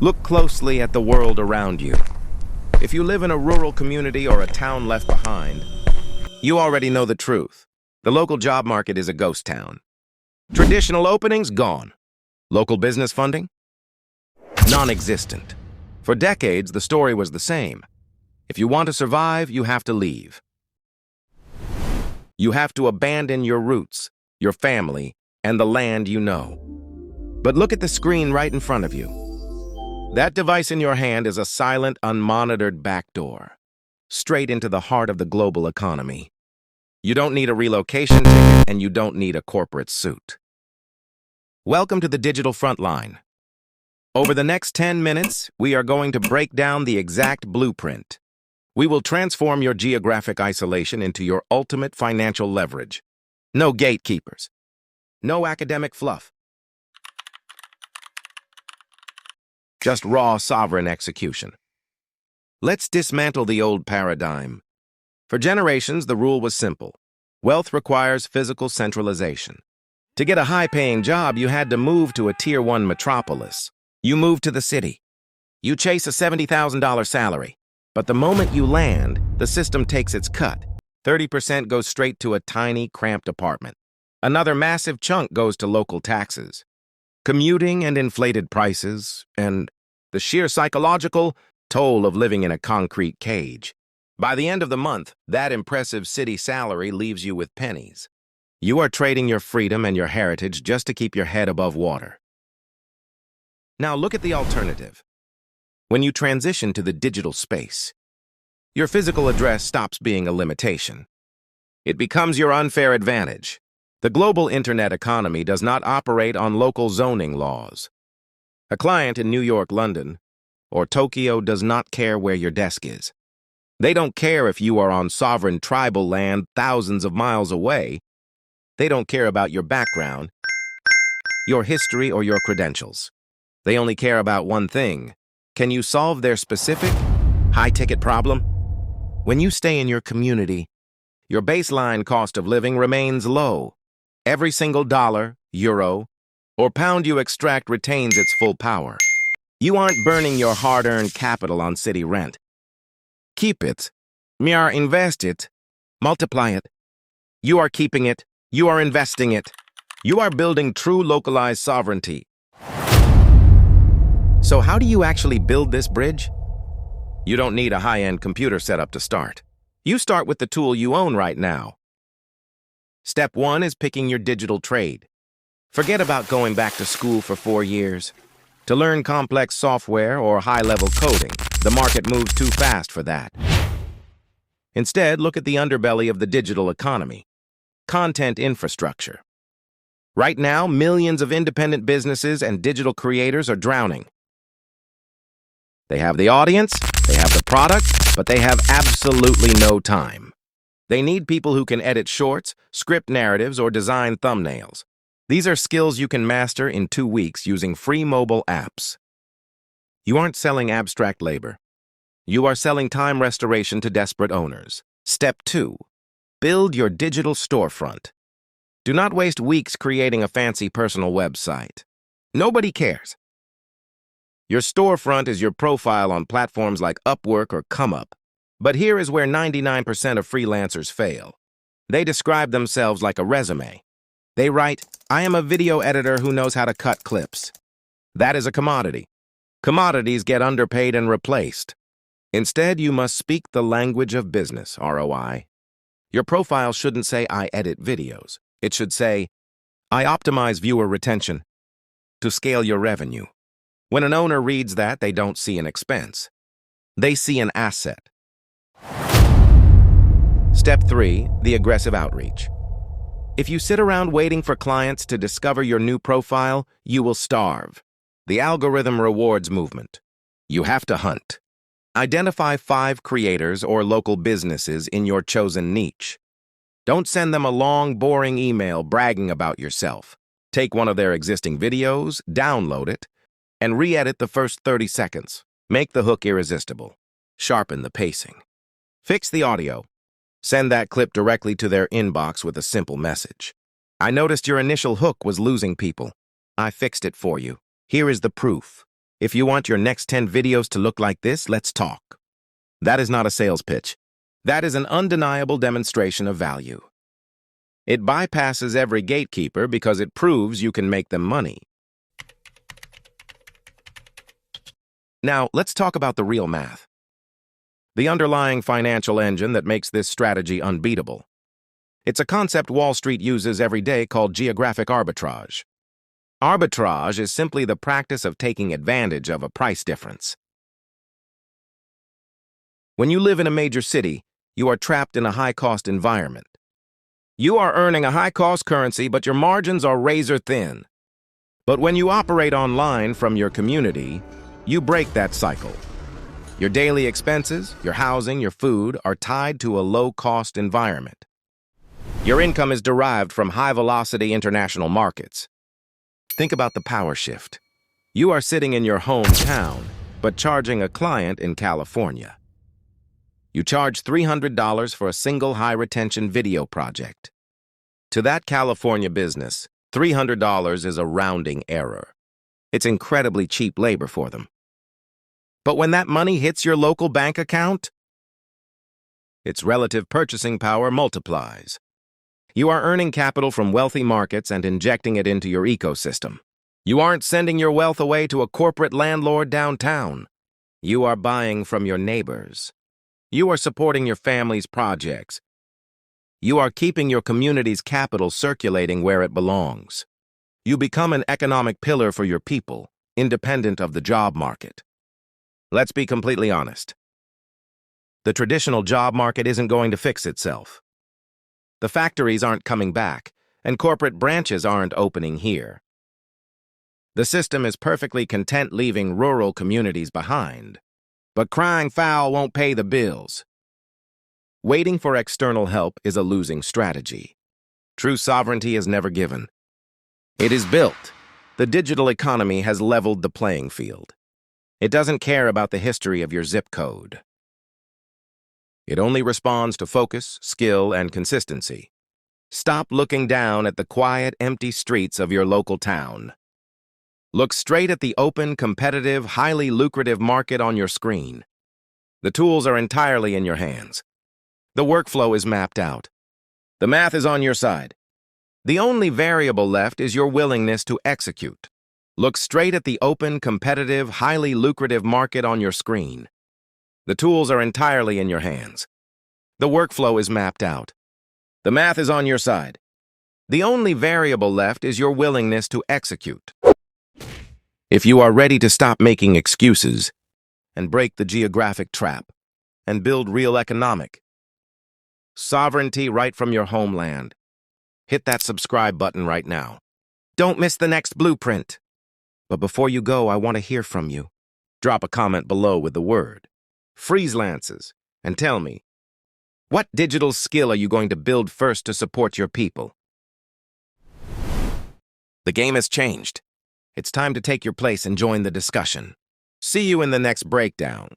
Look closely at the world around you. If you live in a rural community or a town left behind, you already know the truth. The local job market is a ghost town. Traditional openings, gone. Local business funding? Non-existent. For decades, the story was the same. If you want to survive, you have to leave. You have to abandon your roots, your family, and the land you know. But look at the screen right in front of you. That device in your hand is a silent, unmonitored backdoor, straight into the heart of the global economy. You don't need a relocation ticket, and you don't need a corporate suit. Welcome to the digital frontline. Over the next 10 minutes, we are going to break down the exact blueprint. We will transform your geographic isolation into your ultimate financial leverage. No gatekeepers. No academic fluff. Just raw sovereign execution. Let's dismantle the old paradigm. For generations, the rule was simple. Wealth requires physical centralization. To get a high-paying job, you had to move to a Tier 1 metropolis. You move to the city. You chase a $70,000 salary. But the moment you land, the system takes its cut. 30% goes straight to a tiny, cramped apartment. Another massive chunk goes to local taxes. Commuting and inflated prices, and the sheer psychological toll of living in a concrete cage. By the end of the month, that impressive city salary leaves you with pennies. You are trading your freedom and your heritage just to keep your head above water. Now look at the alternative. When you transition to the digital space, your physical address stops being a limitation. It becomes your unfair advantage. The global internet economy does not operate on local zoning laws. A client in New York, London, or Tokyo does not care where your desk is. They don't care if you are on sovereign tribal land thousands of miles away. They don't care about your background, your history, or your credentials. They only care about one thing. Can you solve their specific, high-ticket problem? When you stay in your community, your baseline cost of living remains low. Every single dollar, euro, or pound you extract retains its full power. You aren't burning your hard-earned capital on city rent. Keep it. Invest it. Multiply it. You are keeping it. You are investing it. You are building true localized sovereignty. So how do you actually build this bridge? You don't need a high-end computer setup to start. You start with the tool you own right now. Step 1 is picking your digital trade. Forget about going back to school for 4 years. To learn complex software or high-level coding, the market moves too fast for that. Instead, look at the underbelly of the digital economy. Content infrastructure. Right now, millions of independent businesses and digital creators are drowning. They have the audience, they have the product, but they have absolutely no time. They need people who can edit shorts, script narratives, or design thumbnails. These are skills you can master in 2 weeks using free mobile apps. You aren't selling abstract labor. You are selling time restoration to desperate owners. Step 2. Build your digital storefront. Do not waste weeks creating a fancy personal website. Nobody cares. Your storefront is your profile on platforms like Upwork or ComeUp. But here is where 99% of freelancers fail. They describe themselves like a resume. They write, "I am a video editor who knows how to cut clips." That is a commodity. Commodities get underpaid and replaced. Instead, you must speak the language of business, ROI. Your profile shouldn't say, "I edit videos." It should say, "I optimize viewer retention to scale your revenue." When an owner reads that, they don't see an expense. They see an asset. Step 3, the aggressive outreach. If you sit around waiting for clients to discover your new profile, you will starve. The algorithm rewards movement. You have to hunt. Identify 5 creators or local businesses in your chosen niche. Don't send them a long, boring email bragging about yourself. Take one of their existing videos, download it, and re-edit the first 30 seconds. Make the hook irresistible. Sharpen the pacing. Fix the audio. Send that clip directly to their inbox with a simple message. "I noticed your initial hook was losing people. I fixed it for you. Here is the proof." If you want your next 10 videos to look like this, let's talk. That is not a sales pitch. That is an undeniable demonstration of value. It bypasses every gatekeeper because it proves you can make them money. Now, let's talk about the real math. The underlying financial engine that makes this strategy unbeatable. It's a concept Wall Street uses every day called geographic arbitrage. Arbitrage is simply the practice of taking advantage of a price difference. When you live in a major city, you are trapped in a high-cost environment. You are earning a high-cost currency, but your margins are razor-thin. But when you operate online from your community, you break that cycle. Your daily expenses, your housing, your food are tied to a low-cost environment. Your income is derived from high-velocity international markets. Think about the power shift. You are sitting in your hometown, but charging a client in California. You charge $300 for a single high-retention video project. To that California business, $300 is a rounding error. It's incredibly cheap labor for them. But when that money hits your local bank account, its relative purchasing power multiplies. You are earning capital from wealthy markets and injecting it into your ecosystem. You aren't sending your wealth away to a corporate landlord downtown. You are buying from your neighbors. You are supporting your family's projects. You are keeping your community's capital circulating where it belongs. You become an economic pillar for your people, independent of the job market. Let's be completely honest. The traditional job market isn't going to fix itself. The factories aren't coming back, and corporate branches aren't opening here. The system is perfectly content leaving rural communities behind. But crying foul won't pay the bills. Waiting for external help is a losing strategy. True sovereignty is never given. It is built. The digital economy has leveled the playing field. It doesn't care about the history of your zip code. It only responds to focus, skill, and consistency. Stop looking down at the quiet, empty streets of your local town. Look straight at the open, competitive, highly lucrative market on your screen. The tools are entirely in your hands. The workflow is mapped out. The math is on your side. The only variable left is your willingness to execute. Look straight at the open, competitive, highly lucrative market on your screen. The tools are entirely in your hands. The workflow is mapped out. The math is on your side. The only variable left is your willingness to execute. If you are ready to stop making excuses and break the geographic trap and build real economic sovereignty right from your homeland, hit that subscribe button right now. Don't miss the next blueprint. But before you go, I want to hear from you. Drop a comment below with the word freelances and tell me, what digital skill are you going to build first to support your people? The game has changed. It's time to take your place and join the discussion. See you in the next breakdown.